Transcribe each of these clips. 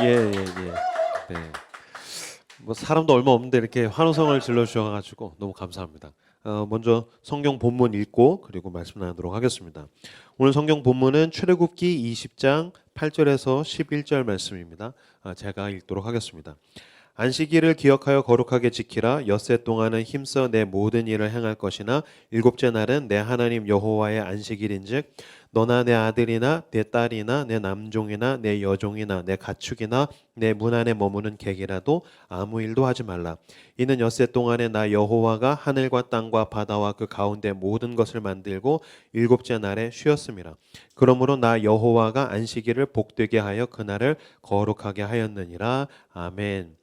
예, 예, 예. 네. 뭐 사람도 얼마 없는데 이렇게 환호성을 질러 주셔가지고 너무 감사합니다. 먼저 성경 본문 읽고 그리고 말씀 나누도록 하겠습니다. 오늘 성경 본문은 출애굽기 20장 8절에서 11절 말씀입니다. 제가 읽도록 하겠습니다. 안식일을 기억하여 거룩하게 지키라. 엿새 동안은 힘써 내 모든 일을 행할 것이나 일곱째 날은 내 하나님 여호와의 안식일인즉 너나 내 아들이나 내 딸이나 내 남종이나 내 여종이나 내 가축이나 내 문 안에 머무는 객이라도 아무 일도 하지 말라. 이는 엿새 동안에 나 여호와가 하늘과 땅과 바다와 그 가운데 모든 것을 만들고 일곱째 날에 쉬었음이라. 그러므로 나 여호와가 안식일을 복되게 하여 그날을 거룩하게 하였느니라. 아멘.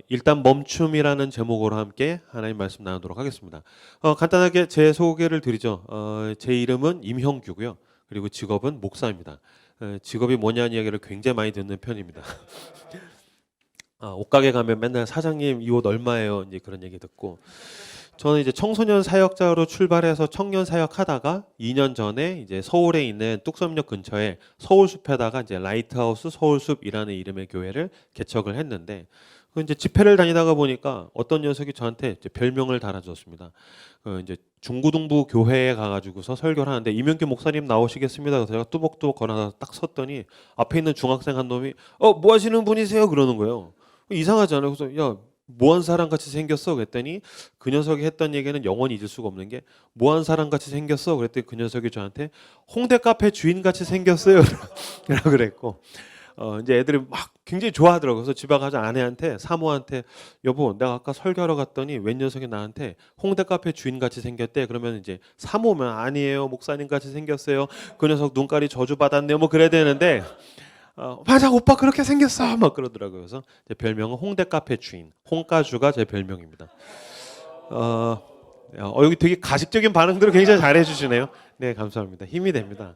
일단 멈춤이라는 제목으로 함께 하나님 말씀 나누도록 하겠습니다. 간단하게 제 소개를 드리죠. 제 이름은 임형규고요. 그리고 직업은 목사입니다. 직업이 뭐냐는 이야기를 굉장히 많이 듣는 편입니다. 옷가게 가면 맨날 사장님 이 옷 얼마예요? 이제 그런 얘기 듣고 저는 이제 청소년 사역자로 출발해서 청년 사역하다가 2년 전에 이제 서울에 있는 뚝섬역 근처에 서울숲에다가 이제 라이트하우스 서울숲이라는 이름의 교회를 개척을 했는데 이제 집회를 다니다가 보니까 어떤 녀석이 저한테 이제 별명을 달아줬습니다. 이제 중구동부 교회에 가가지고서 설교를 하는데 이명규 목사님 나오시겠습니다. 그래서 제가 뚜벅뚜벅 걸어서 딱 섰더니 앞에 있는 중학생 한 놈이 뭐 하시는 분이세요? 그러는 거예요. 이상하잖아요. 그래서 야 뭐한 사람 같이 생겼어? 그랬더니 그 녀석이 했던 얘기는 영원히 잊을 수가 없는 게 뭐한 사람 같이 생겼어? 그랬더니 그 녀석이 저한테 홍대 카페 주인 같이 생겼어요. 라고 그랬고 이제 애들이 막 굉장히 좋아하더라고요. 그래서 집에 가서 아내한테 사모한테 여보 내가 아까 설교하러 갔더니 웬 녀석이 나한테 홍대 카페 주인 같이 생겼대. 그러면 이제 사모면 아니에요 목사님 같이 생겼어요. 그 녀석 눈깔이 저주 받았네요. 뭐 그래야 되는데 맞아 오빠 그렇게 생겼어 막 그러더라고요. 그래서 제 별명은 홍대 카페 주인 홍가주가 제 별명입니다. 여기 되게 가식적인 반응들을 굉장히 잘해 주시네요. 네 감사합니다. 힘이 됩니다.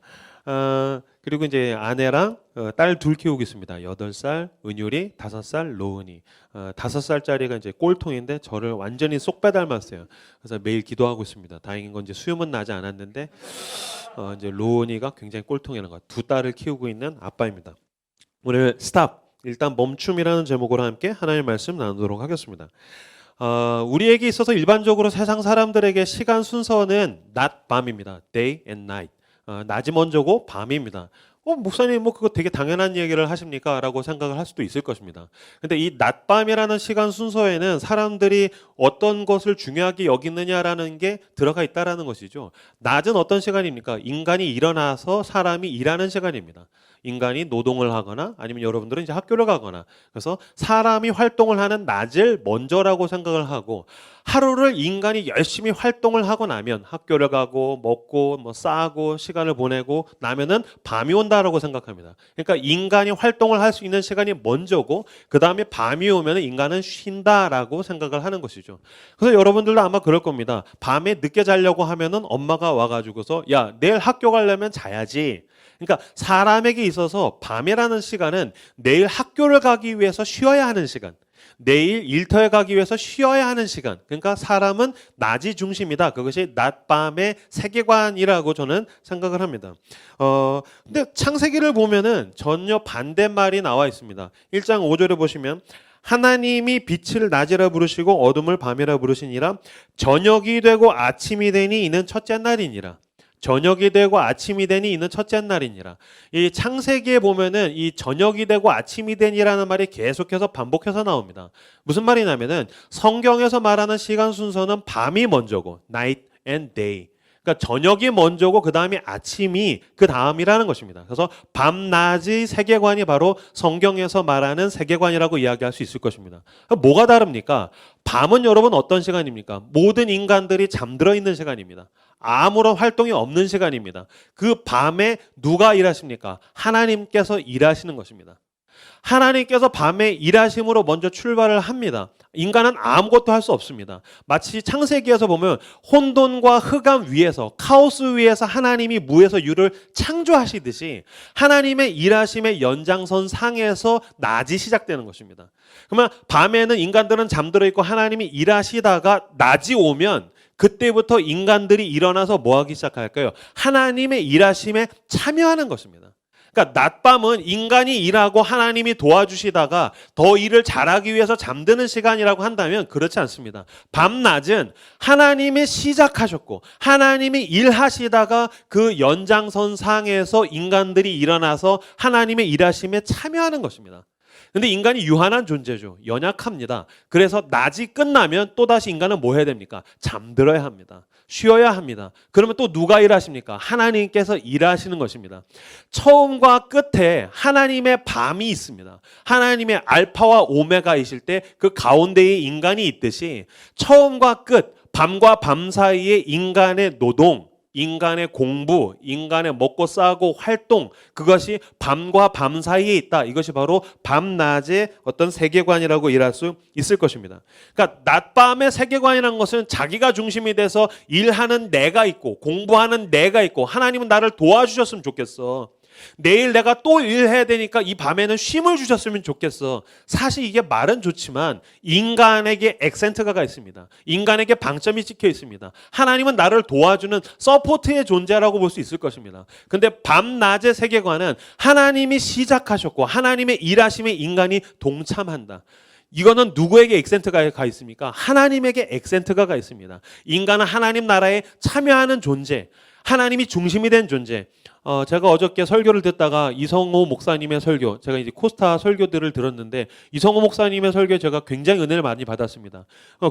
그리고 이제 아내랑 딸 둘 키우고 있습니다. 8살 은율이, 5살 로은이. 5살짜리가 이제 꼴통인데 저를 완전히 쏙 빼닮았어요. 그래서 매일 기도하고 있습니다. 다행인 건 이제 수염은 나지 않았는데 이제 로은이가 굉장히 꼴통이라는 거. 두 딸을 키우고 있는 아빠입니다. 오늘 스탑 일단 멈춤이라는 제목으로 함께 하나님의 말씀 나누도록 하겠습니다. 우리에게 있어서 일반적으로 세상 사람들에게 시간 순서는 낮 밤입니다. Day and night. 낮이 먼저고 밤입니다. 목사님 뭐 그거 되게 당연한 얘기를 하십니까? 라고 생각을 할 수도 있을 것입니다. 근데 이 낮밤이라는 시간 순서에는 사람들이 어떤 것을 중요하게 여기느냐라는 게 들어가 있다라는 것이죠. 낮은 어떤 시간입니까? 인간이 일어나서 사람이 일하는 시간입니다. 인간이 노동을 하거나 아니면 여러분들은 이제 학교를 가거나 그래서 사람이 활동을 하는 낮을 먼저라고 생각을 하고 하루를 인간이 열심히 활동을 하고 나면 학교를 가고 먹고 뭐 싸고 시간을 보내고 나면은 밤이 온다라고 생각합니다. 그러니까 인간이 활동을 할 수 있는 시간이 먼저고 그 다음에 밤이 오면 인간은 쉰다라고 생각을 하는 것이죠. 그래서 여러분들도 아마 그럴 겁니다. 밤에 늦게 자려고 하면은 엄마가 와가지고서 야 내일 학교 가려면 자야지. 그러니까 사람에게 있어서 밤이라는 시간은 내일 학교를 가기 위해서 쉬어야 하는 시간. 내일 일터에 가기 위해서 쉬어야 하는 시간. 그러니까 사람은 낮이 중심이다. 그것이 낮밤의 세계관이라고 저는 생각을 합니다. 근데 창세기를 보면은 전혀 반대말이 나와 있습니다. 1장 5절에 보시면 하나님이 빛을 낮이라 부르시고 어둠을 밤이라 부르시니라. 저녁이 되고 아침이 되니 이는 첫째 날이니라. 저녁이 되고 아침이 되니 이는 첫째 날이니라. 이 창세기에 보면은 이 저녁이 되고 아침이 되니라는 말이 계속해서 반복해서 나옵니다. 무슨 말이냐면은 성경에서 말하는 시간 순서는 밤이 먼저고 night and day. 그러니까 저녁이 먼저고 그 다음에 아침이 그 다음이라는 것입니다. 그래서 밤낮의 세계관이 바로 성경에서 말하는 세계관이라고 이야기할 수 있을 것입니다. 뭐가 다릅니까? 밤은 여러분 어떤 시간입니까? 모든 인간들이 잠들어 있는 시간입니다. 아무런 활동이 없는 시간입니다. 그 밤에 누가 일하십니까? 하나님께서 일하시는 것입니다. 하나님께서 밤에 일하심으로 먼저 출발을 합니다. 인간은 아무것도 할 수 없습니다. 마치 창세기에서 보면 혼돈과 흑암 위에서 카오스 위에서 하나님이 무에서 유를 창조하시듯이 하나님의 일하심의 연장선 상에서 낮이 시작되는 것입니다. 그러면 밤에는 인간들은 잠들어 있고 하나님이 일하시다가 낮이 오면 그때부터 인간들이 일어나서 뭐 하기 시작할까요? 하나님의 일하심에 참여하는 것입니다. 그러니까 낮밤은 인간이 일하고 하나님이 도와주시다가 더 일을 잘하기 위해서 잠드는 시간이라고 한다면 그렇지 않습니다. 밤낮은 하나님이 시작하셨고 하나님이 일하시다가 그 연장선 상에서 인간들이 일어나서 하나님의 일하심에 참여하는 것입니다. 근데 인간이 유한한 존재죠. 연약합니다. 그래서 낮이 끝나면 또다시 인간은 뭐 해야 됩니까? 잠들어야 합니다. 쉬어야 합니다. 그러면 또 누가 일하십니까? 하나님께서 일하시는 것입니다. 처음과 끝에 하나님의 밤이 있습니다. 하나님의 알파와 오메가이실 때 그 가운데에 인간이 있듯이 처음과 끝, 밤과 밤 사이에 인간의 노동, 인간의 공부, 인간의 먹고 싸고 활동, 그것이 밤과 밤 사이에 있다. 이것이 바로 밤낮의 어떤 세계관이라고 일할 수 있을 것입니다. 그러니까 낮밤의 세계관이라는 것은 자기가 중심이 돼서 일하는 내가 있고 공부하는 내가 있고 하나님은 나를 도와주셨으면 좋겠어. 내일 내가 또 일해야 되니까 이 밤에는 쉼을 주셨으면 좋겠어. 사실 이게 말은 좋지만 인간에게 액센트가 있습니다. 인간에게 방점이 찍혀 있습니다. 하나님은 나를 도와주는 서포트의 존재라고 볼 수 있을 것입니다. 근데 밤낮의 세계관은 하나님이 시작하셨고 하나님의 일하심에 인간이 동참한다. 이거는 누구에게 액센트가 가 있습니까? 하나님에게 액센트가 가 있습니다. 인간은 하나님 나라에 참여하는 존재, 하나님이 중심이 된 존재. 제가 어저께 설교를 듣다가 이성호 목사님의 설교, 제가 이제 코스타 설교들을 들었는데 이성호 목사님의 설교에 제가 굉장히 은혜를 많이 받았습니다.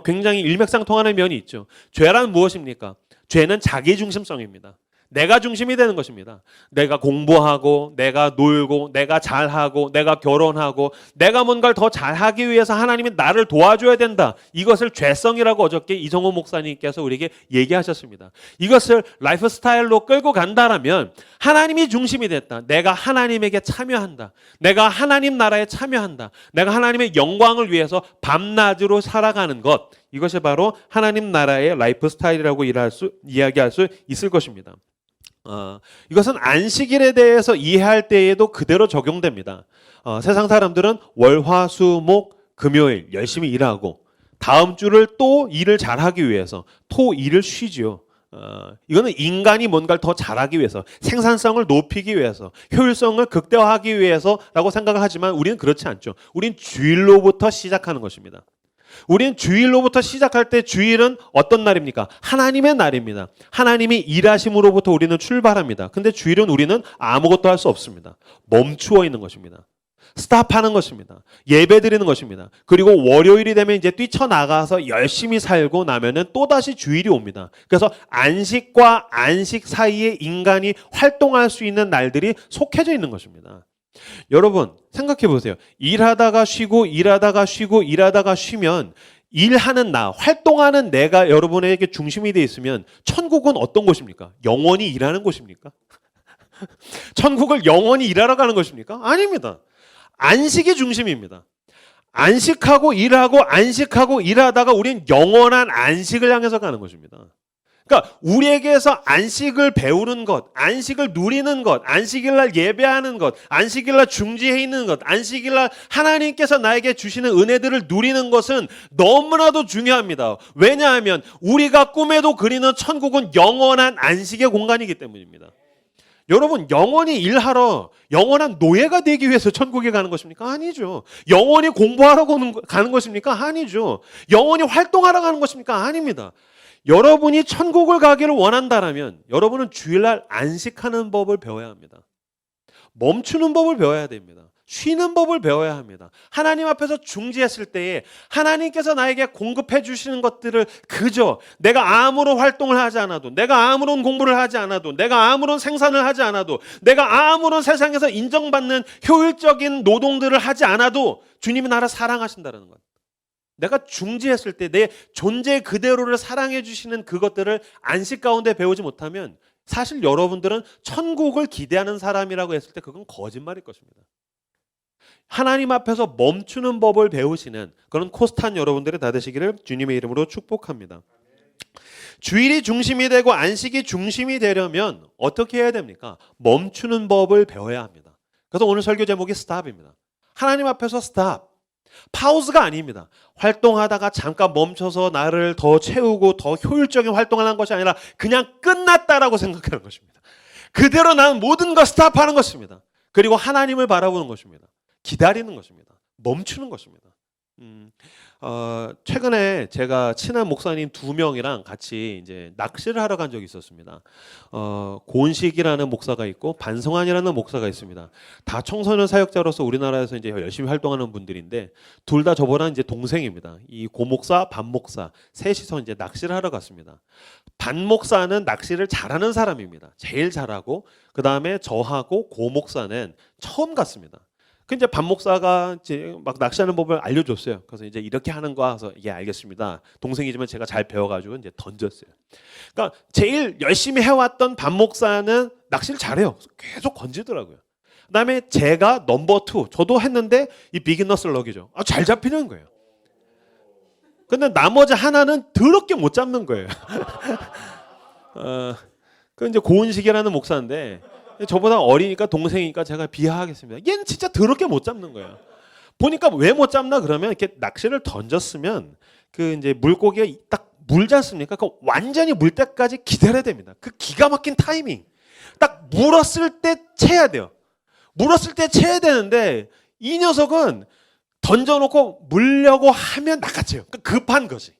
굉장히 일맥상통하는 면이 있죠. 죄란 무엇입니까? 죄는 자기 중심성입니다. 내가 중심이 되는 것입니다. 내가 공부하고 내가 놀고 내가 잘하고 내가 결혼하고 내가 뭔가를 더 잘하기 위해서 하나님이 나를 도와줘야 된다. 이것을 죄성이라고 어저께 이성호 목사님께서 우리에게 얘기하셨습니다. 이것을 라이프 스타일로 끌고 간다라면 하나님이 중심이 됐다. 내가 하나님에게 참여한다. 내가 하나님 나라에 참여한다. 내가 하나님의 영광을 위해서 밤낮으로 살아가는 것. 이것이 바로 하나님 나라의 라이프 스타일이라고 이야기할 수 있을 것입니다. 이것은 안식일에 대해서 이해할 때에도 그대로 적용됩니다. 세상 사람들은 월, 화, 수, 목, 금요일 열심히 일하고 다음 주를 또 일을 잘하기 위해서 토, 일을 쉬지요. 이거는 인간이 뭔가를 더 잘하기 위해서, 생산성을 높이기 위해서, 효율성을 극대화하기 위해서라고 생각을 하지만 우리는 그렇지 않죠. 우린 주일로부터 시작하는 것입니다. 우리는 주일로부터 시작할 때 주일은 어떤 날입니까? 하나님의 날입니다. 하나님이 일하심으로부터 우리는 출발합니다. 근데 주일은 우리는 아무것도 할 수 없습니다. 멈추어 있는 것입니다. 스탑하는 것입니다. 예배 드리는 것입니다. 그리고 월요일이 되면 이제 뛰쳐나가서 열심히 살고 나면은 또다시 주일이 옵니다. 그래서 안식과 안식 사이에 인간이 활동할 수 있는 날들이 속해져 있는 것입니다. 여러분 생각해 보세요. 일하다가 쉬고 일하다가 쉬고 일하다가 쉬면 일하는 나, 활동하는 내가 여러분에게 중심이 되어 있으면 천국은 어떤 곳입니까? 영원히 일하는 곳입니까? 천국을 영원히 일하러 가는 것입니까? 아닙니다. 안식이 중심입니다. 안식하고 일하고 일하다가 우리는 영원한 안식을 향해서 가는 것입니다. 그러니까 우리에게서 안식을 배우는 것, 안식을 누리는 것, 안식일날 예배하는 것, 안식일날 중지해 있는 것, 안식일날 하나님께서 나에게 주시는 은혜들을 누리는 것은 너무나도 중요합니다. 왜냐하면 우리가 꿈에도 그리는 천국은 영원한 안식의 공간이기 때문입니다. 여러분 영원히 일하러 영원한 노예가 되기 위해서 천국에 가는 것입니까? 아니죠. 영원히 공부하러 가는 것입니까? 아니죠. 영원히 활동하러 가는 것입니까? 아닙니다. 여러분이 천국을 가기를 원한다면 여러분은 주일날 안식하는 법을 배워야 합니다. 멈추는 법을 배워야 됩니다. 쉬는 법을 배워야 합니다. 하나님 앞에서 중지했을 때에 하나님께서 나에게 공급해 주시는 것들을 그저 내가 아무런 활동을 하지 않아도, 내가 아무런 공부를 하지 않아도, 내가 아무런 생산을 하지 않아도, 내가 아무런 세상에서 인정받는 효율적인 노동들을 하지 않아도 주님이 나를 사랑하신다는 것. 내가 중지했을 때 내 존재 그대로를 사랑해 주시는 그것들을 안식 가운데 배우지 못하면 사실 여러분들은 천국을 기대하는 사람이라고 했을 때 그건 거짓말일 것입니다. 하나님 앞에서 멈추는 법을 배우시는 그런 코스탄 여러분들이 다 되시기를 주님의 이름으로 축복합니다. 주일이 중심이 되고 안식이 중심이 되려면 어떻게 해야 됩니까? 멈추는 법을 배워야 합니다. 그래서 오늘 설교 제목이 스탑입니다. 하나님 앞에서 스탑. 파우즈가 아닙니다. 활동하다가 잠깐 멈춰서 나를 더 채우고 더 효율적인 활동을 하는 것이 아니라 그냥 끝났다라고 생각하는 것입니다. 그대로 나는 모든 걸 스탑하는 것입니다. 그리고 하나님을 바라보는 것입니다. 기다리는 것입니다. 멈추는 것입니다. 최근에 제가 친한 목사님 2명이랑 같이 이제 낚시를 하러 간 적이 있었습니다. 고은식이라는 목사가 있고 반성환이라는 목사가 있습니다. 다 청소년 사역자로서 우리나라에서 이제 열심히 활동하는 분들인데 둘 다 저보다 이제 동생입니다. 이 고목사, 반목사 셋이서 이제 낚시를 하러 갔습니다. 반목사는 낚시를 잘하는 사람입니다. 제일 잘하고 그 다음에 저하고 고목사는 처음 갔습니다. 그 이제 반 목사가 이제 막 낚시하는 법을 알려줬어요. 그래서 이제 이렇게 하는 거 해서 예 알겠습니다. 동생이지만 제가 잘 배워가지고 이제 던졌어요. 그러니까 제일 열심히 해왔던 반 목사는 낚시를 잘해요. 계속 건지더라고요. 그다음에 제가 넘버 2 저도 했는데 이 비기너스 럭이죠. 잘 잡히는 거예요. 근데 나머지 하나는 더럽게 못 잡는 거예요. 그 이제 고은식이라는 목사인데. 저보다 어리니까 동생이니까 제가 비하하겠습니다. 얘는 진짜 더럽게 못 잡는 거예요. 보니까 왜 못 잡나 그러면 이렇게 낚시를 던졌으면 그 이제 물고기가 딱 물지 않습니까? 그 완전히 물 때까지 기다려야 됩니다. 그 기가 막힌 타이밍. 딱 물었을 때 채야 돼요. 물었을 때 채야 되는데 이 녀석은 던져놓고 물려고 하면 낚아채요. 급한 거지.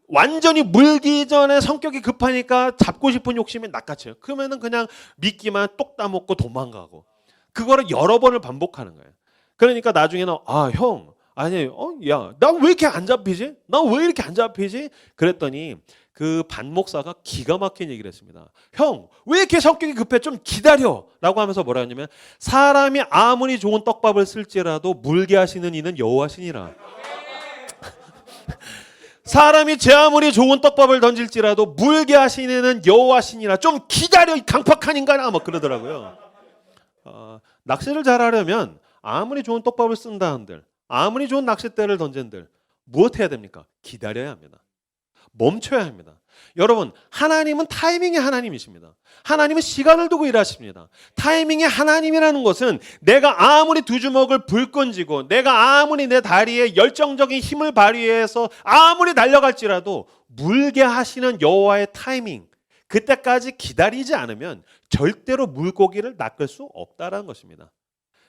완전히 물기 전에 성격이 급하니까 잡고 싶은 욕심이 낚아채요. 그러면은 그냥 미끼만 똑 따먹고 도망가고 그거를 여러 번을 반복하는 거예요. 그러니까 나중에는 형 아니 야 나 왜 이렇게 안 잡히지? 나 왜 이렇게 안 잡히지? 그랬더니 그 반목사가 기가 막힌 얘기를 했습니다. 형 왜 이렇게 성격이 급해? 좀 기다려 라고 하면서 뭐라 하냐면 사람이 아무리 좋은 떡밥을 쓸지라도 물게 하시는 이는 여호와시니라. 사람이 제 아무리 좋은 떡밥을 던질지라도 물게 하시는 여호와시니라. 좀 기다려 이 강팍한 인간아 막 그러더라고요. 낚시를 잘하려면 아무리 좋은 떡밥을 쓴다 한들 아무리 좋은 낚싯대를 던진들 무엇 해야 됩니까? 기다려야 합니다. 멈춰야 합니다. 여러분 하나님은 타이밍의 하나님이십니다. 하나님은 시간을 두고 일하십니다. 타이밍의 하나님이라는 것은 내가 아무리 두 주먹을 불끈쥐고 내가 아무리 내 다리에 열정적인 힘을 발휘해서 아무리 달려갈지라도 물게 하시는 여호와의 타이밍 그때까지 기다리지 않으면 절대로 물고기를 낚을 수 없다는 것입니다.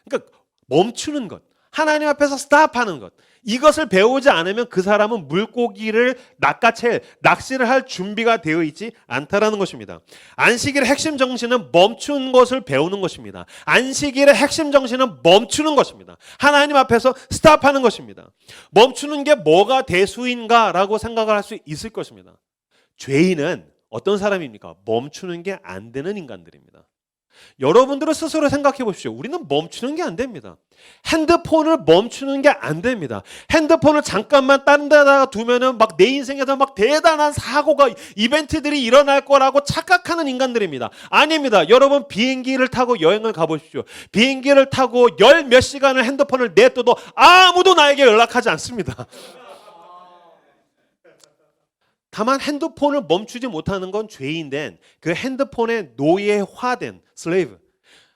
그러니까 멈추는 것 하나님 앞에서 스탑하는 것 이것을 배우지 않으면 그 사람은 물고기를 낚아챌 낚시를 할 준비가 되어 있지 않다라는 것입니다. 안식일의 핵심 정신은 멈춘 것을 배우는 것입니다. 안식일의 핵심 정신은 멈추는 것입니다. 하나님 앞에서 스탑하는 것입니다. 멈추는 게 뭐가 대수인가라고 생각을 할 수 있을 것입니다. 죄인은 어떤 사람입니까? 멈추는 게 안 되는 인간들입니다. 여러분들은 스스로 생각해 보십시오. 우리는 멈추는 게 안 됩니다. 핸드폰을 멈추는 게 안 됩니다. 핸드폰을 잠깐만 다른 데다가 두면은 막 내 인생에서 막 대단한 사고가 이벤트들이 일어날 거라고 착각하는 인간들입니다. 아닙니다. 여러분 비행기를 타고 여행을 가보십시오. 비행기를 타고 열 몇 시간을 핸드폰을 냅둬도 아무도 나에게 연락하지 않습니다. 다만 핸드폰을 멈추지 못하는 건 죄인된 그 핸드폰에 노예화된 슬레이브.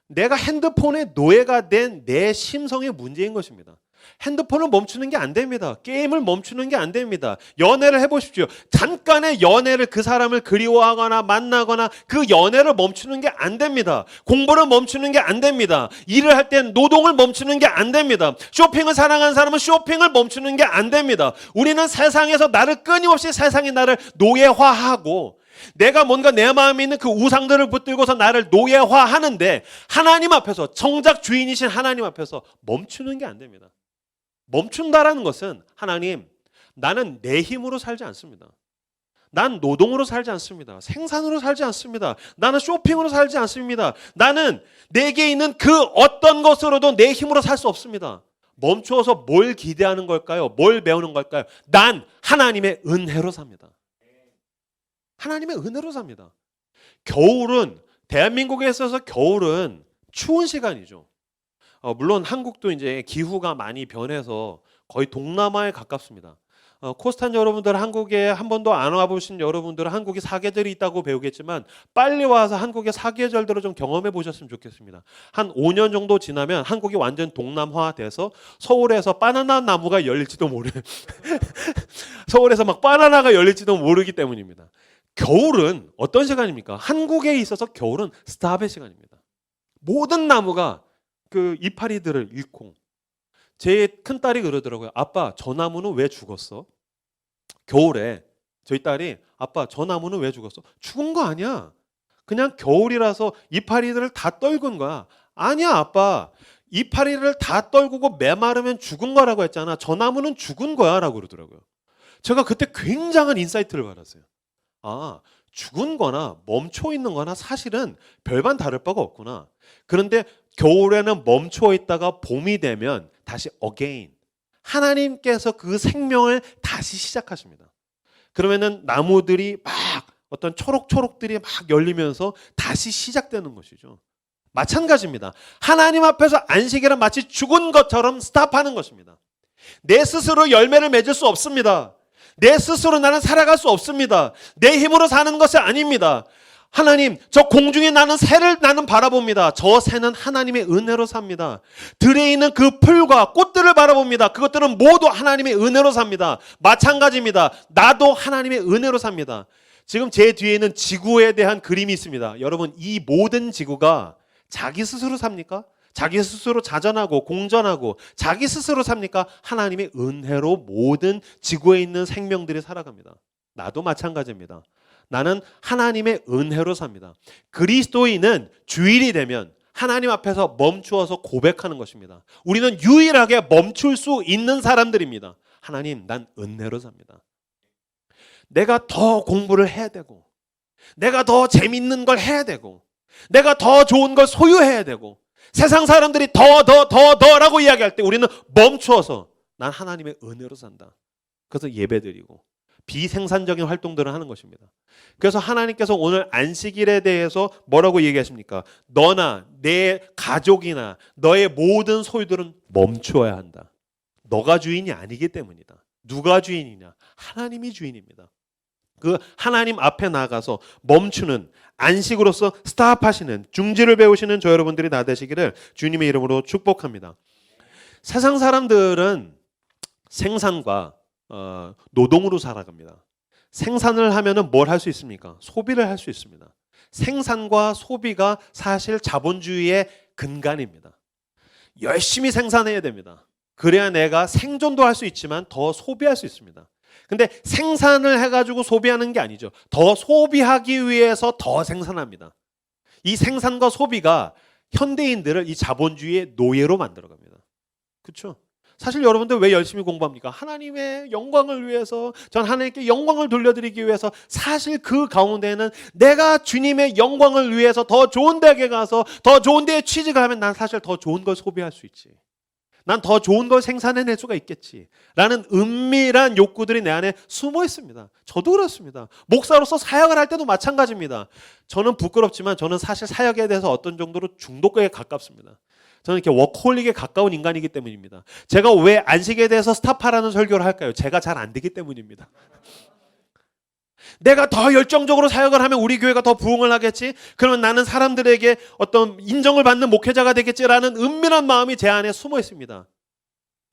내가 핸드폰의 노예가 된 내 심성의 문제인 것입니다. 핸드폰을 멈추는 게 안 됩니다. 게임을 멈추는 게 안 됩니다. 연애를 해보십시오. 잠깐의 연애를 그 사람을 그리워하거나 만나거나 그 연애를 멈추는 게 안 됩니다. 공부를 멈추는 게 안 됩니다. 일을 할 땐 노동을 멈추는 게 안 됩니다. 쇼핑을 사랑하는 사람은 쇼핑을 멈추는 게 안 됩니다. 우리는 세상에서 나를 끊임없이 세상이 나를 노예화하고 내가 뭔가 내 마음에 있는 그 우상들을 붙들고서 나를 노예화하는데 하나님 앞에서 정작 주인이신 하나님 앞에서 멈추는 게 안 됩니다. 멈춘다라는 것은 하나님 나는 내 힘으로 살지 않습니다. 난 노동으로 살지 않습니다. 생산으로 살지 않습니다. 나는 쇼핑으로 살지 않습니다. 나는 내게 있는 그 어떤 것으로도 내 힘으로 살 수 없습니다. 멈추어서 뭘 기대하는 걸까요? 뭘 배우는 걸까요? 난 하나님의 은혜로 삽니다. 하나님의 은혜로 삽니다. 겨울은 대한민국에 있어서 겨울은 추운 시간이죠. 물론 한국도 이제 기후가 많이 변해서 거의 동남아에 가깝습니다. 코스탄 여러분들 한국에 한 번도 안 와보신 여러분들은 한국에 사계절이 있다고 배우겠지만 빨리 와서 한국의 사계절들을 좀 경험해 보셨으면 좋겠습니다. 한 5년 정도 지나면 한국이 완전 동남화돼서 서울에서 바나나 나무가 열릴지도 서울에서 막 바나나가 열릴지도 모르기 때문입니다. 겨울은 어떤 시간입니까? 한국에 있어서 겨울은 스탑의 시간입니다. 모든 나무가 그 이파리들을 잃고 제 큰딸이 그러더라고요. 아빠, 저 나무는 왜 죽었어? 겨울에 저희 딸이 아빠, 저 나무는 왜 죽었어? 죽은 거 아니야. 그냥 겨울이라서 이파리들을 다 떨군 거야. 아니야, 아빠. 이파리를 다 떨구고 메마르면 죽은 거라고 했잖아. 저 나무는 죽은 거야 라고 그러더라고요. 제가 그때 굉장한 인사이트를 받았어요. 아, 죽은 거나 멈춰 있는 거나 사실은 별반 다를 바가 없구나. 그런데 겨울에는 멈춰 있다가 봄이 되면 다시 again. 하나님께서 그 생명을 다시 시작하십니다. 그러면은 나무들이 막 어떤 초록초록들이 막 열리면서 다시 시작되는 것이죠. 마찬가지입니다. 하나님 앞에서 안식일은 마치 죽은 것처럼 스탑하는 것입니다. 내 스스로 열매를 맺을 수 없습니다. 내 스스로 나는 살아갈 수 없습니다. 내 힘으로 사는 것이 아닙니다. 하나님, 저 공중에 나는 새를 나는 바라봅니다. 저 새는 하나님의 은혜로 삽니다. 들에 있는 그 풀과 꽃들을 바라봅니다. 그것들은 모두 하나님의 은혜로 삽니다. 마찬가지입니다. 나도 하나님의 은혜로 삽니다. 지금 제 뒤에는 지구에 대한 그림이 있습니다. 여러분, 이 모든 지구가 자기 스스로 삽니까? 자기 스스로 자전하고 공전하고 자기 스스로 삽니까? 하나님의 은혜로 모든 지구에 있는 생명들이 살아갑니다. 나도 마찬가지입니다. 나는 하나님의 은혜로 삽니다. 그리스도인은 주일이 되면 하나님 앞에서 멈추어서 고백하는 것입니다. 우리는 유일하게 멈출 수 있는 사람들입니다. 하나님, 난 은혜로 삽니다. 내가 더 공부를 해야 되고, 내가 더 재밌는 걸 해야 되고, 내가 더 좋은 걸 소유해야 되고, 세상 사람들이 더라고 이야기할 때 우리는 멈추어서 난 하나님의 은혜로 산다. 그래서 예배드리고 비생산적인 활동들을 하는 것입니다. 그래서 하나님께서 오늘 안식일에 대해서 뭐라고 얘기하십니까? 너나 내 가족이나 너의 모든 소유들은 멈추어야 한다. 너가 주인이 아니기 때문이다. 누가 주인이냐? 하나님이 주인입니다. 그 하나님 앞에 나가서 멈추는, 안식으로서 스탑하시는, 중지를 배우시는 저 여러분들이 다 되시기를 주님의 이름으로 축복합니다. 세상 사람들은 생산과 노동으로 살아갑니다. 생산을 하면은 뭘 할 수 있습니까? 소비를 할 수 있습니다. 생산과 소비가 사실 자본주의의 근간입니다. 열심히 생산해야 됩니다. 그래야 내가 생존도 할 수 있지만 더 소비할 수 있습니다. 근데 생산을 해가지고 소비하는 게 아니죠. 더 소비하기 위해서 더 생산합니다. 이 생산과 소비가 현대인들을 이 자본주의의 노예로 만들어갑니다. 그렇죠? 사실 여러분들 왜 열심히 공부합니까? 하나님의 영광을 위해서, 전 하나님께 영광을 돌려드리기 위해서. 사실 그 가운데는 내가 주님의 영광을 위해서 더 좋은 대학에 가서 더 좋은 데에 취직을 하면 난 사실 더 좋은 걸 소비할 수 있지. 난 더 좋은 걸 생산해낼 수가 있겠지 라는 은밀한 욕구들이 내 안에 숨어 있습니다. 저도 그렇습니다. 목사로서 사역을 할 때도 마찬가지입니다. 저는 부끄럽지만 저는 사실 사역에 대해서 어떤 정도로 중독에 가깝습니다. 저는 이렇게 워커홀릭에 가까운 인간이기 때문입니다. 제가 왜 안식에 대해서 스탑하라는 설교를 할까요? 제가 잘 안 되기 때문입니다. 내가 더 열정적으로 사역을 하면 우리 교회가 더 부흥을 하겠지? 그러면 나는 사람들에게 어떤 인정을 받는 목회자가 되겠지라는 은밀한 마음이 제 안에 숨어 있습니다.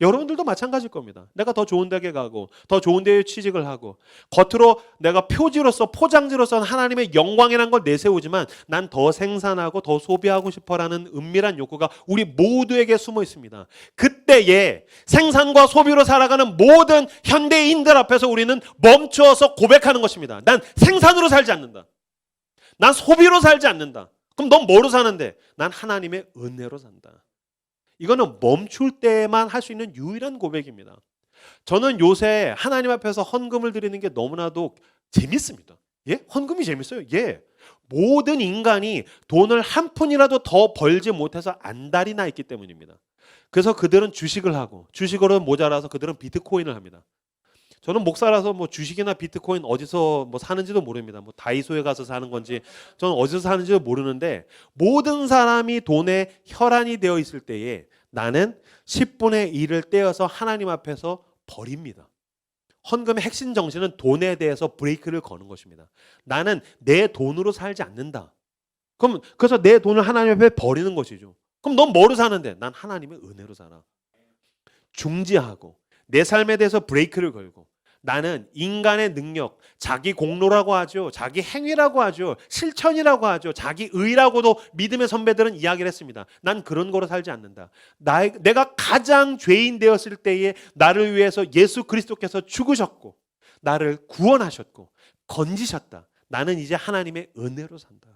여러분들도 마찬가지일 겁니다. 내가 더 좋은 대학에 가고 더 좋은 데에 취직을 하고 겉으로 내가 표지로서 포장지로서는 하나님의 영광이라는 걸 내세우지만 난 더 생산하고 더 소비하고 싶어라는 은밀한 욕구가 우리 모두에게 숨어 있습니다. 그때에 생산과 소비로 살아가는 모든 현대인들 앞에서 우리는 멈추어서 고백하는 것입니다. 난 생산으로 살지 않는다. 난 소비로 살지 않는다. 그럼 넌 뭐로 사는데? 난 하나님의 은혜로 산다. 이거는 멈출 때만 할 수 있는 유일한 고백입니다. 저는 요새 하나님 앞에서 헌금을 드리는 게 너무나도 재밌습니다. 예? 헌금이 재밌어요. 예. 모든 인간이 돈을 한 푼이라도 더 벌지 못해서 안달이 나 있기 때문입니다. 그래서 그들은 주식을 하고 주식으로 모자라서 그들은 비트코인을 합니다. 저는 목사라서 뭐 주식이나 비트코인 어디서 뭐 사는지도 모릅니다. 뭐 다이소에 가서 사는 건지 저는 어디서 사는지도 모르는데 모든 사람이 돈에 혈안이 되어 있을 때에 나는 10분의 1을 떼어서 하나님 앞에서 버립니다. 헌금의 핵심 정신은 돈에 대해서 브레이크를 거는 것입니다. 나는 내 돈으로 살지 않는다. 그래서 내 돈을 하나님 앞에 버리는 것이죠. 그럼 넌 뭐로 사는데? 난 하나님의 은혜로 살아. 중지하고 내 삶에 대해서 브레이크를 걸고 나는 인간의 능력, 자기 공로라고 하죠. 자기 행위라고 하죠. 실천이라고 하죠. 자기 의라고도 믿음의 선배들은 이야기를 했습니다. 난 그런 거로 살지 않는다. 내가 가장 죄인 되었을 때에 나를 위해서 예수 그리스도께서 죽으셨고 나를 구원하셨고 건지셨다. 나는 이제 하나님의 은혜로 산다.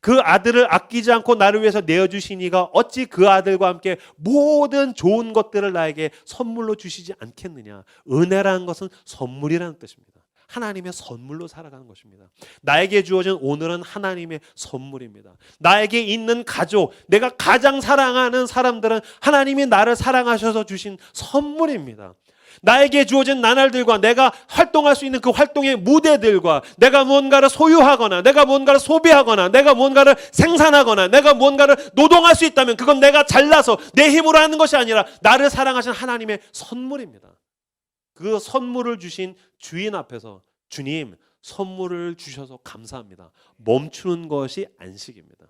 그 아들을 아끼지 않고 나를 위해서 내어주신 이가 어찌 그 아들과 함께 모든 좋은 것들을 나에게 선물로 주시지 않겠느냐. 은혜라는 것은 선물이라는 뜻입니다. 하나님의 선물로 살아가는 것입니다. 나에게 주어진 오늘은 하나님의 선물입니다. 나에게 있는 가족, 내가 가장 사랑하는 사람들은 하나님이 나를 사랑하셔서 주신 선물입니다. 나에게 주어진 나날들과 내가 활동할 수 있는 그 활동의 무대들과 내가 무언가를 소유하거나 내가 무언가를 소비하거나 내가 무언가를 생산하거나 내가 무언가를 노동할 수 있다면 그건 내가 잘나서 내 힘으로 하는 것이 아니라 나를 사랑하신 하나님의 선물입니다. 그 선물을 주신 주인 앞에서 주님 선물을 주셔서 감사합니다. 멈추는 것이 안식입니다.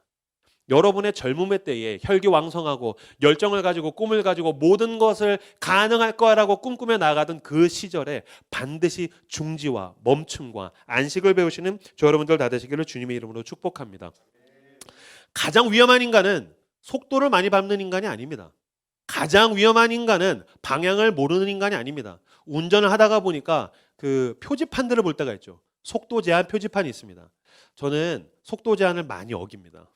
여러분의 젊음의 때에 혈기왕성하고 열정을 가지고 꿈을 가지고 모든 것을 가능할 거라고 꿈꾸며 나가던 그 시절에 반드시 중지와 멈춤과 안식을 배우시는 저 여러분들 다 되시기를 주님의 이름으로 축복합니다. 가장 위험한 인간은 속도를 많이 밟는 인간이 아닙니다. 가장 위험한 인간은 방향을 모르는 인간이 아닙니다. 운전을 하다가 보니까 그 표지판들을 볼 때가 있죠. 속도 제한 표지판이 있습니다. 저는 속도 제한을 많이 어깁니다.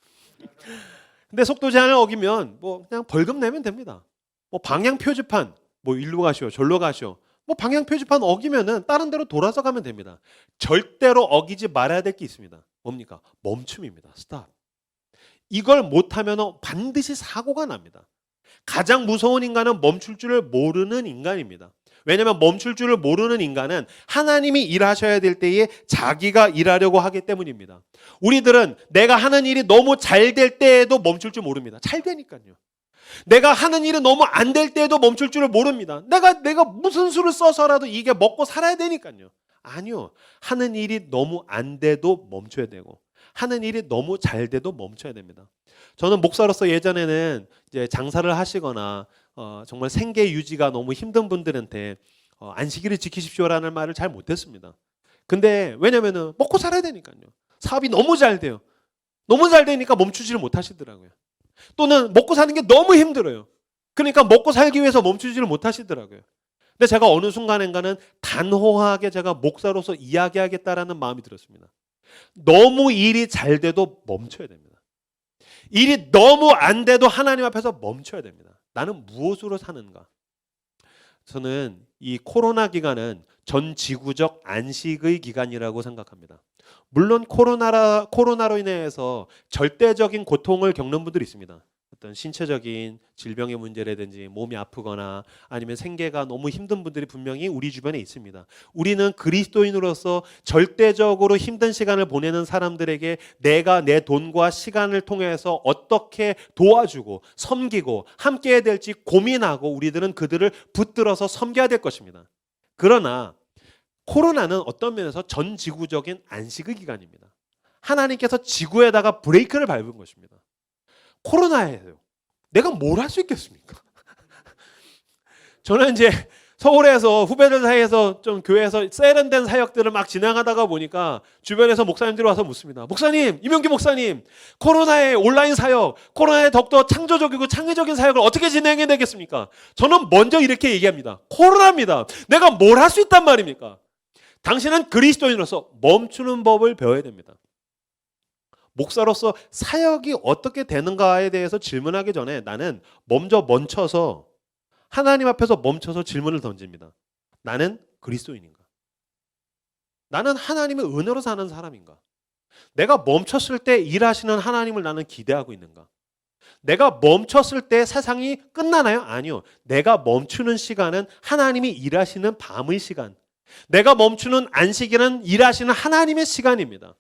근데 속도 제한을 어기면 뭐 그냥 벌금 내면 됩니다. 뭐 방향 표지판 뭐 일로 가시오 절로 가시오 뭐 방향 표지판 어기면은 다른 데로 돌아서 가면 됩니다. 절대로 어기지 말아야 될 게 있습니다. 뭡니까? 멈춤입니다. 스탑. 이걸 못하면 반드시 사고가 납니다. 가장 무서운 인간은 멈출 줄을 모르는 인간입니다. 왜냐하면 멈출 줄을 모르는 인간은 하나님이 일하셔야 될 때에 자기가 일하려고 하기 때문입니다. 우리들은 내가 하는 일이 너무 잘 될 때에도 멈출 줄 모릅니다. 잘 되니까요. 내가 하는 일이 너무 안 될 때에도 멈출 줄을 모릅니다. 내가 무슨 수를 써서라도 이게 먹고 살아야 되니까요. 아니요. 하는 일이 너무 안 돼도 멈춰야 되고 하는 일이 너무 잘 돼도 멈춰야 됩니다. 저는 목사로서 예전에는 이제 장사를 하시거나 정말 생계 유지가 너무 힘든 분들한테 안식일을 지키십시오라는 말을 잘 못했습니다. 근데 왜냐면은 먹고 살아야 되니까요. 사업이 너무 잘 돼요. 너무 잘 되니까 멈추지를 못하시더라고요. 또는 먹고 사는 게 너무 힘들어요. 그러니까 먹고 살기 위해서 멈추지를 못하시더라고요. 근데 제가 어느 순간인가는 단호하게 제가 목사로서 이야기하겠다라는 마음이 들었습니다. 너무 일이 잘 돼도 멈춰야 됩니다. 일이 너무 안 돼도 하나님 앞에서 멈춰야 됩니다. 나는 무엇으로 사는가? 저는 이 코로나 기간은 전 지구적 안식의 기간이라고 생각합니다. 물론 코로나로 인해서 절대적인 고통을 겪는 분들이 있습니다. 어떤 신체적인 질병의 문제라든지 몸이 아프거나 아니면 생계가 너무 힘든 분들이 분명히 우리 주변에 있습니다. 우리는 그리스도인으로서 절대적으로 힘든 시간을 보내는 사람들에게 내가 내 돈과 시간을 통해서 어떻게 도와주고 섬기고 함께해야 될지 고민하고 우리들은 그들을 붙들어서 섬겨야 될 것입니다. 그러나 코로나는 어떤 면에서 전 지구적인 안식의 기간입니다. 하나님께서 지구에다가 브레이크를 밟은 것입니다. 코로나예요. 내가 뭘 할 수 있겠습니까? 저는 이제 서울에서 후배들 사이에서 좀 교회에서 세련된 사역들을 막 진행하다가 보니까 주변에서 목사님들이 와서 묻습니다. 목사님, 이명기 목사님, 코로나의 온라인 사역, 코로나의 더욱더 창조적이고 창의적인 사역을 어떻게 진행해야 되겠습니까? 저는 먼저 이렇게 얘기합니다. 코로나입니다. 내가 뭘 할 수 있단 말입니까? 당신은 그리스도인으로서 멈추는 법을 배워야 됩니다. 목사로서 사역이 어떻게 되는가에 대해서 질문하기 전에 나는 먼저 멈춰서 하나님 앞에서 멈춰서 질문을 던집니다. 나는 그리스도인인가? 나는 하나님의 은혜로 사는 사람인가? 내가 멈췄을 때 일하시는 하나님을 나는 기대하고 있는가? 내가 멈췄을 때 세상이 끝나나요? 아니요. 내가 멈추는 시간은 하나님이 일하시는 밤의 시간. 내가 멈추는 안식일은 일하시는 하나님의 시간입니다.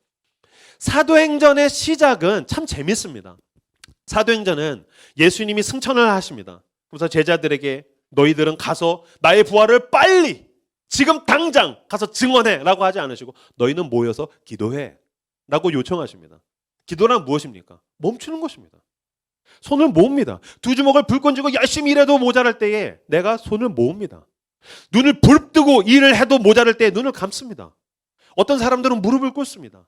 사도행전의 시작은 참 재밌습니다. 사도행전은 예수님이 승천을 하십니다. 그래서 제자들에게 너희들은 가서 나의 부활을 빨리 지금 당장 가서 증언해 라고 하지 않으시고 너희는 모여서 기도해 라고 요청하십니다. 기도란 무엇입니까? 멈추는 것입니다. 손을 모읍니다. 두 주먹을 불 던지고 열심히 일해도 모자랄 때에 내가 손을 모읍니다. 눈을 부릅뜨고 일을 해도 모자랄 때 눈을 감습니다. 어떤 사람들은 무릎을 꿇습니다.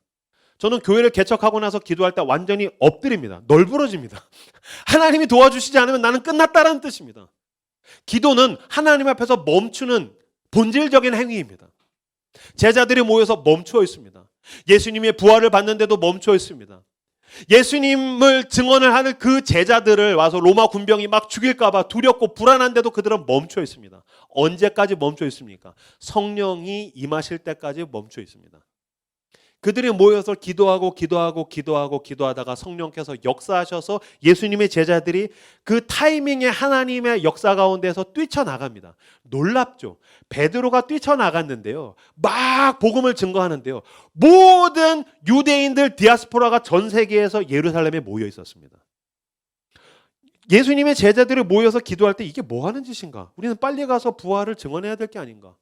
저는 교회를 개척하고 나서 기도할 때 완전히 엎드립니다. 널브러집니다. 하나님이 도와주시지 않으면 나는 끝났다라는 뜻입니다. 기도는 하나님 앞에서 멈추는 본질적인 행위입니다. 제자들이 모여서 멈추어 있습니다. 예수님의 부활을 봤는데도 멈추어 있습니다. 예수님을 증언을 하는 그 제자들을 와서 로마 군병이 막 죽일까 봐 두렵고 불안한데도 그들은 멈추어 있습니다. 언제까지 멈추어 있습니까? 성령이 임하실 때까지 멈추어 있습니다. 그들이 모여서 기도하다가 성령께서 역사하셔서 예수님의 제자들이 그 타이밍에 하나님의 역사 가운데서 뛰쳐나갑니다. 놀랍죠? 베드로가 뛰쳐나갔는데요. 막 복음을 증거하는데요. 모든 유대인들 디아스포라가 전 세계에서 예루살렘에 모여 있었습니다. 예수님의 제자들이 모여서 기도할 때 이게 뭐 하는 짓인가? 우리는 빨리 가서 부활을 증언해야 될 게 아닌가?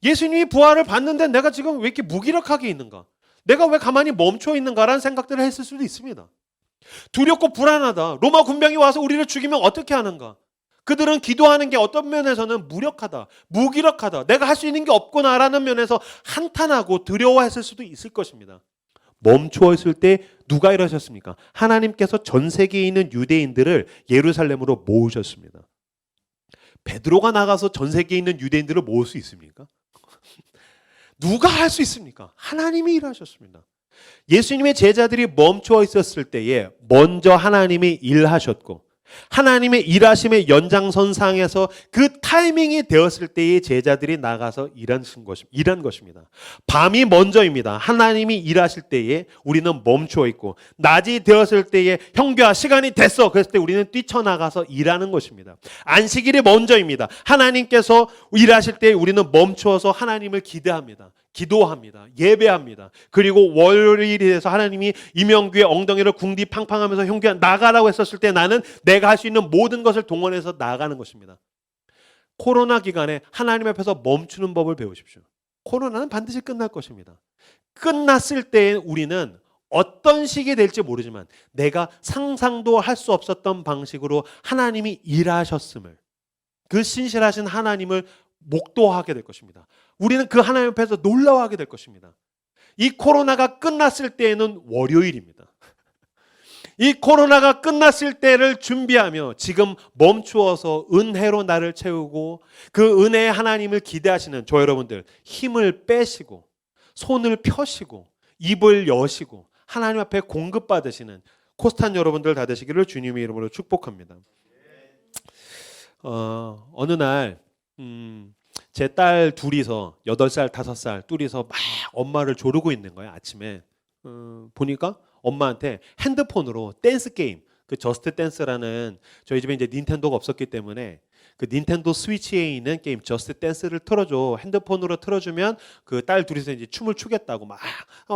예수님이 부활을 봤는데 내가 지금 왜 이렇게 무기력하게 있는가? 내가 왜 가만히 멈춰 있는가라는 생각들을 했을 수도 있습니다. 두렵고 불안하다. 로마 군병이 와서 우리를 죽이면 어떻게 하는가? 그들은 기도하는 게 어떤 면에서는 무력하다, 무기력하다, 내가 할 수 있는 게 없구나라는 면에서 한탄하고 두려워했을 수도 있을 것입니다. 멈추어 있을 때 누가 이러셨습니까? 하나님께서 전 세계에 있는 유대인들을 예루살렘으로 모으셨습니다. 베드로가 나가서 전 세계에 있는 유대인들을 모을 수 있습니까? 누가 할 수 있습니까? 하나님이 일하셨습니다. 예수님의 제자들이 멈추어 있었을 때에 먼저 하나님이 일하셨고 하나님의 일하심의 연장선상에서 그 타이밍이 되었을 때에 제자들이 나가서 일한 것입니다. 밤이 먼저입니다. 하나님이 일하실 때에 우리는 멈추어 있고 낮이 되었을 때에 형제야 시간이 됐어. 그랬을 때 우리는 뛰쳐나가서 일하는 것입니다. 안식일이 먼저입니다. 하나님께서 일하실 때에 우리는 멈추어서 하나님을 기대합니다. 기도합니다. 예배합니다. 그리고 월요일이 돼서 하나님이 이명규의 엉덩이를 궁디팡팡하면서 형규야 나가라고 했었을 때 나는 내가 할 수 있는 모든 것을 동원해서 나가는 것입니다. 코로나 기간에 하나님 앞에서 멈추는 법을 배우십시오. 코로나는 반드시 끝날 것입니다. 끝났을 때 우리는 어떤 식이 될지 모르지만 내가 상상도 할 수 없었던 방식으로 하나님이 일하셨음을, 그 신실하신 하나님을 목도하게 될 것입니다. 우리는 그 하나님 앞에서 놀라워하게 될 것입니다. 이 코로나가 끝났을 때에는 월요일입니다. 이 코로나가 끝났을 때를 준비하며 지금 멈추어서 은혜로 나를 채우고 그 은혜의 하나님을 기대하시는 저 여러분들 힘을 빼시고 손을 펴시고 입을 여시고 하나님 앞에 공급받으시는 코스탄 여러분들 다 되시기를 주님의 이름으로 축복합니다. 어느 날 제 딸 둘이서 8살, 5살 둘이서 막 엄마를 조르고 있는 거예요. 아침에 보니까 엄마한테 핸드폰으로 댄스 게임, 그 저스트 댄스라는 저희 집에 이제 닌텐도가 없었기 때문에 그 닌텐도 스위치에 있는 게임 저스트 댄스를 틀어줘. 핸드폰으로 틀어주면 그 딸 둘이서 이제 춤을 추겠다고 막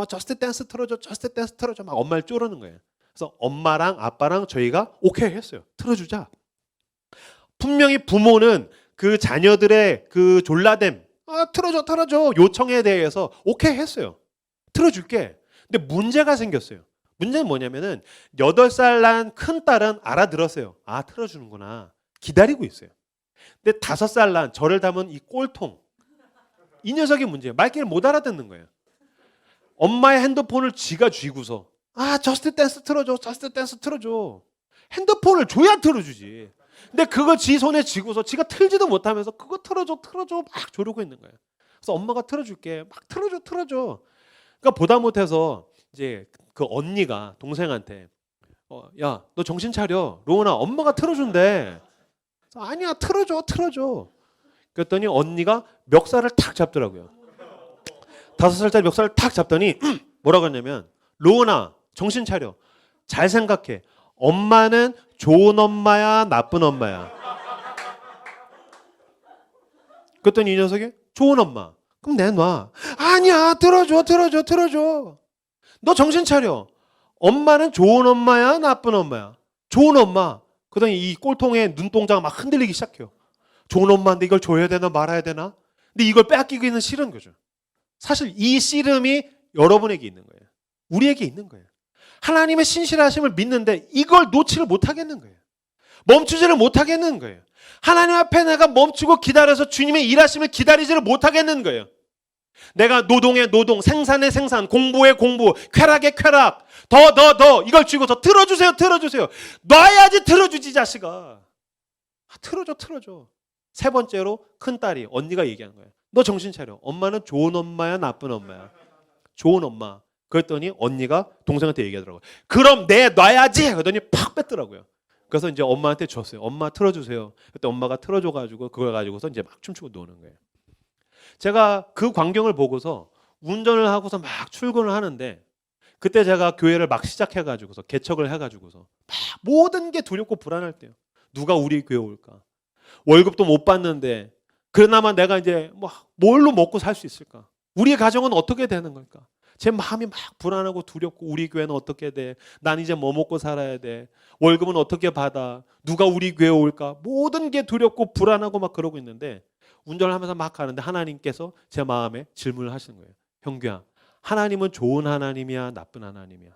저스트 댄스 틀어줘, 저스트 댄스 틀어줘 막 엄마를 쪼르는 거예요. 그래서 엄마랑 아빠랑 저희가 오케이 했어요. 틀어주자. 분명히 부모는 그 자녀들의 그 졸라댐 틀어줘 요청에 대해서 오케이 했어요. 틀어줄게. 근데 문제가 생겼어요. 문제는 뭐냐면은 8살 난 큰 딸은 알아들었어요. 아 틀어주는구나. 기다리고 있어요. 근데 5살 난 저를 닮은 이 꼴통 이 녀석이 문제예요. 말귀를 못 알아듣는 거예요. 엄마의 핸드폰을 쥐가 쥐고서 저스트 댄스 틀어줘. 저스트 댄스 틀어줘. 핸드폰을 줘야 틀어주지. 근데 그거 지 손에 쥐고서 지가 틀지도 못하면서 그거 틀어줘 막 조르고 있는 거예요. 그래서 엄마가 틀어줄게. 막 틀어줘. 그러니까 보다 못해서 이제 그 언니가 동생한테 야, 너 정신 차려. 로운아, 엄마가 틀어준대. 아니야, 틀어줘. 그랬더니 언니가 멱살을 탁 잡더라고요. 5살짜리 멱살을 탁 잡더니 뭐라고 했냐면 로운아, 정신 차려. 잘 생각해. 엄마는 좋은 엄마야, 나쁜 엄마야. 그랬더니 이 녀석이 좋은 엄마. 그럼 내놔. 아니야, 틀어줘. 너 정신 차려. 엄마는 좋은 엄마야, 나쁜 엄마야. 좋은 엄마. 그러더니 이 꼴통의 눈동자가 막 흔들리기 시작해요. 좋은 엄마인데 이걸 줘야 되나 말아야 되나? 근데 이걸 빼앗기기는 싫은 거죠. 사실 이 씨름이 여러분에게 있는 거예요. 우리에게 있는 거예요. 하나님의 신실하심을 믿는데 이걸 놓지를 못하겠는 거예요. 멈추지를 못하겠는 거예요. 하나님 앞에 내가 멈추고 기다려서 주님의 일하심을 기다리지를 못하겠는 거예요. 내가 노동의 노동, 생산의 생산, 공부의 공부, 쾌락의 쾌락, 더 이걸 쥐고서 틀어주세요. 놔야지 틀어주지 자식아. 틀어줘. 세 번째로 큰딸이 언니가 얘기하는 거예요. 너 정신 차려. 엄마는 좋은 엄마야 나쁜 엄마야? 좋은 엄마. 그랬더니 언니가 동생한테 얘기하더라고요. 그럼 내 놔야지. 그랬더니 팍 뺐더라고요. 그래서 이제 엄마한테 줬어요. 엄마 틀어주세요. 그때 엄마가 틀어줘가지고 그걸 가지고서 이제 막 춤추고 노는 거예요. 제가 그 광경을 보고서 운전을 하고서 막 출근을 하는데 그때 제가 교회를 막 시작해가지고서 개척을 해가지고서 막 모든 게 두렵고 불안할 때요. 누가 우리 교회 올까? 월급도 못 받는데 그나마 내가 이제 뭐 뭘로 먹고 살 수 있을까? 우리 가정은 어떻게 되는 걸까? 제 마음이 막 불안하고 두렵고 우리 교회는 어떻게 돼? 난 이제 뭐 먹고 살아야 돼? 월급은 어떻게 받아? 누가 우리 교회 올까? 모든 게 두렵고 불안하고 막 그러고 있는데 운전을 하면서 막 가는데 하나님께서 제 마음에 질문을 하시는 거예요. 형규야, 하나님은 좋은 하나님이야? 나쁜 하나님이야?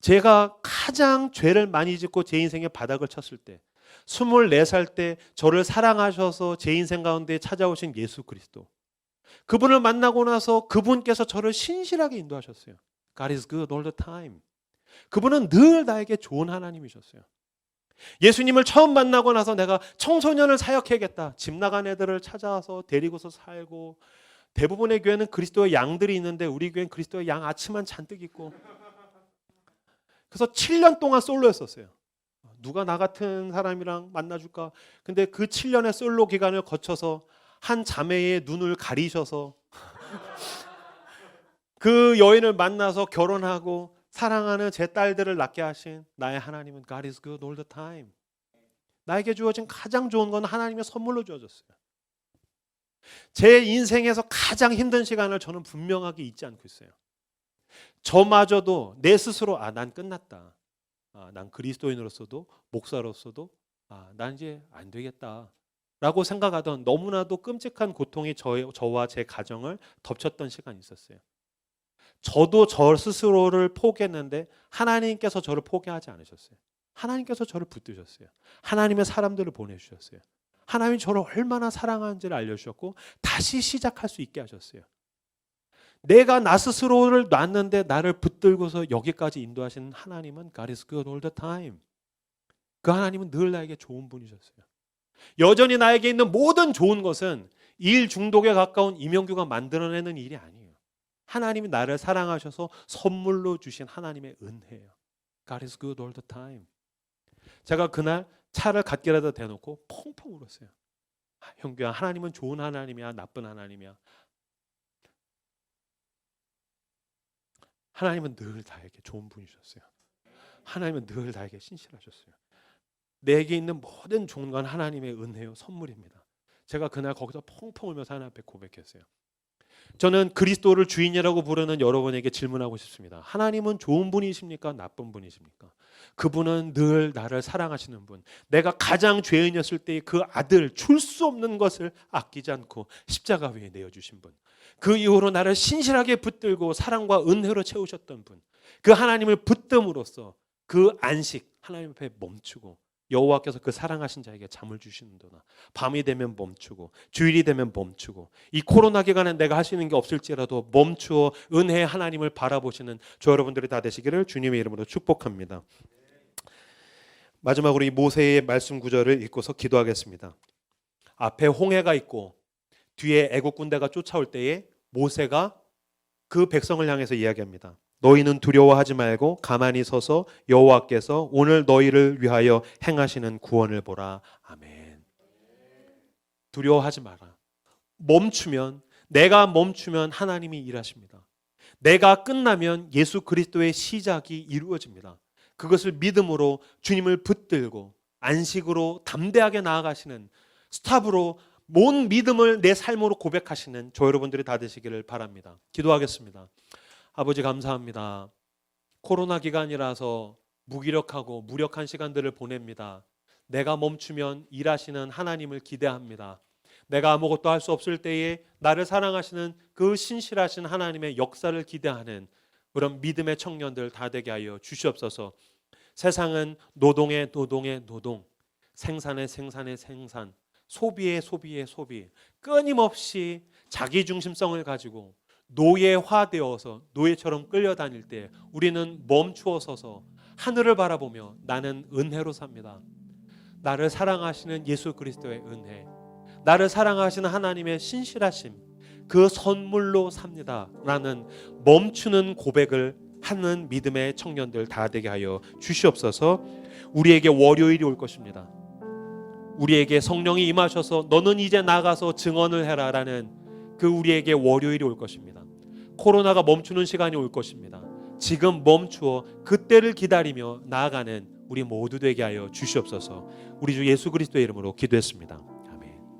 제가 가장 죄를 많이 짓고 제 인생에 바닥을 쳤을 때 24살 때 저를 사랑하셔서 제 인생 가운데 찾아오신 예수 그리스도, 그분을 만나고 나서 그분께서 저를 신실하게 인도하셨어요. God is good all the time. 그분은 늘 나에게 좋은 하나님이셨어요. 예수님을 처음 만나고 나서 내가 청소년을 사역해야겠다. 집 나간 애들을 찾아와서 데리고서 살고, 대부분의 교회는 그리스도의 양들이 있는데 우리 교회는 그리스도의 양 아치만 잔뜩 있고, 그래서 7년 동안 솔로였었어요. 누가 나 같은 사람이랑 만나줄까? 근데 그 7년의 솔로 기간을 거쳐서 한 자매의 눈을 가리셔서 그 여인을 만나서 결혼하고 사랑하는 제 딸들을 낳게 하신 나의 하나님은 God is good all the time. 나에게 주어진 가장 좋은 건 하나님의 선물로 주어졌어요. 제 인생에서 가장 힘든 시간을 저는 분명하게 잊지 않고 있어요. 저마저도 내 스스로 난 끝났다. 난 그리스도인으로서도 목사로서도 난 이제 안 되겠다 라고 생각하던 너무나도 끔찍한 고통이 저와 제 가정을 덮쳤던 시간이 있었어요. 저도 저 스스로를 포기했는데 하나님께서 저를 포기하지 않으셨어요. 하나님께서 저를 붙드셨어요. 하나님의 사람들을 보내주셨어요. 하나님이 저를 얼마나 사랑하는지를 알려주셨고 다시 시작할 수 있게 하셨어요. 내가 나 스스로를 놨는데 나를 붙들고서 여기까지 인도하시는 하나님은 God is good all the time. 그 하나님은 늘 나에게 좋은 분이셨어요. 여전히 나에게 있는 모든 좋은 것은 일 중독에 가까운 이명규가 만들어내는 일이 아니에요. 하나님이 나를 사랑하셔서 선물로 주신 하나님의 은혜예요. God is good all the time. 제가 그날 차를 갓길에다 대놓고 펑펑 울었어요. 형규야, 하나님은 좋은 하나님이야? 나쁜 하나님이야? 하나님은 늘 나에게 좋은 분이셨어요. 하나님은 늘 나에게 신실하셨어요. 내게 있는 모든 좋은 건 하나님의 은혜요, 선물입니다. 제가 그날 거기서 펑펑 울면서 하나님 앞에 고백했어요. 저는 그리스도를 주인이라고 부르는 여러분에게 질문하고 싶습니다. 하나님은 좋은 분이십니까? 나쁜 분이십니까? 그분은 늘 나를 사랑하시는 분. 내가 가장 죄인이었을 때 그 아들 줄 수 없는 것을 아끼지 않고 십자가 위에 내어주신 분. 그 이후로 나를 신실하게 붙들고 사랑과 은혜로 채우셨던 분. 그 하나님을 붙듦으로써 그 안식 하나님 앞에 멈추고 여호와께서 그 사랑하신 자에게 잠을 주시는도다. 밤이 되면 멈추고 주일이 되면 멈추고 이 코로나 기간에 내가 할 수 있는 게 없을지라도 멈추어 은혜의 하나님을 바라보시는 저 여러분들이 다 되시기를 주님의 이름으로 축복합니다. 마지막으로 이 모세의 말씀 구절을 읽고서 기도하겠습니다. 앞에 홍해가 있고 뒤에 애국 군대가 쫓아올 때에 모세가 그 백성을 향해서 이야기합니다. 너희는 두려워하지 말고 가만히 서서 여호와께서 오늘 너희를 위하여 행하시는 구원을 보라. 아멘. 두려워하지 마라. 내가 멈추면 하나님이 일하십니다. 내가 끝나면 예수 그리스도의 시작이 이루어집니다. 그것을 믿음으로 주님을 붙들고 안식으로 담대하게 나아가시는 스탑으로 온 믿음을 내 삶으로 고백하시는 저 여러분들이 다 되시기를 바랍니다. 기도하겠습니다. 아버지 감사합니다. 코로나 기간이라서 무기력하고 무력한 시간들을 보냅니다. 내가 멈추면 일하시는 하나님을 기대합니다. 내가 아무것도 할 수 없을 때에 나를 사랑하시는 그 신실하신 하나님의 역사를 기대하는 그런 믿음의 청년들 다 되게 하여 주시옵소서. 세상은 노동의 노동, 생산의 생산, 소비의 소비, 끊임없이 자기 중심성을 가지고 노예화되어서 노예처럼 끌려다닐 때 우리는 멈추어 서서 하늘을 바라보며 나는 은혜로 삽니다. 나를 사랑하시는 예수 그리스도의 은혜, 나를 사랑하시는 하나님의 신실하심, 그 선물로 삽니다 라는 멈추는 고백을 하는 믿음의 청년들 다 되게 하여 주시옵소서. 우리에게 월요일이 올 것입니다. 우리에게 성령이 임하셔서 너는 이제 나가서 증언을 해라 라는 그 우리에게 월요일이 올 것입니다. 코로나가 멈추는 시간이 올 것입니다. 지금 멈추어 그때를 기다리며 나아가는 우리 모두 되게 하여 주시옵소서. 우리 주 예수 그리스도의 이름으로 기도했습니다.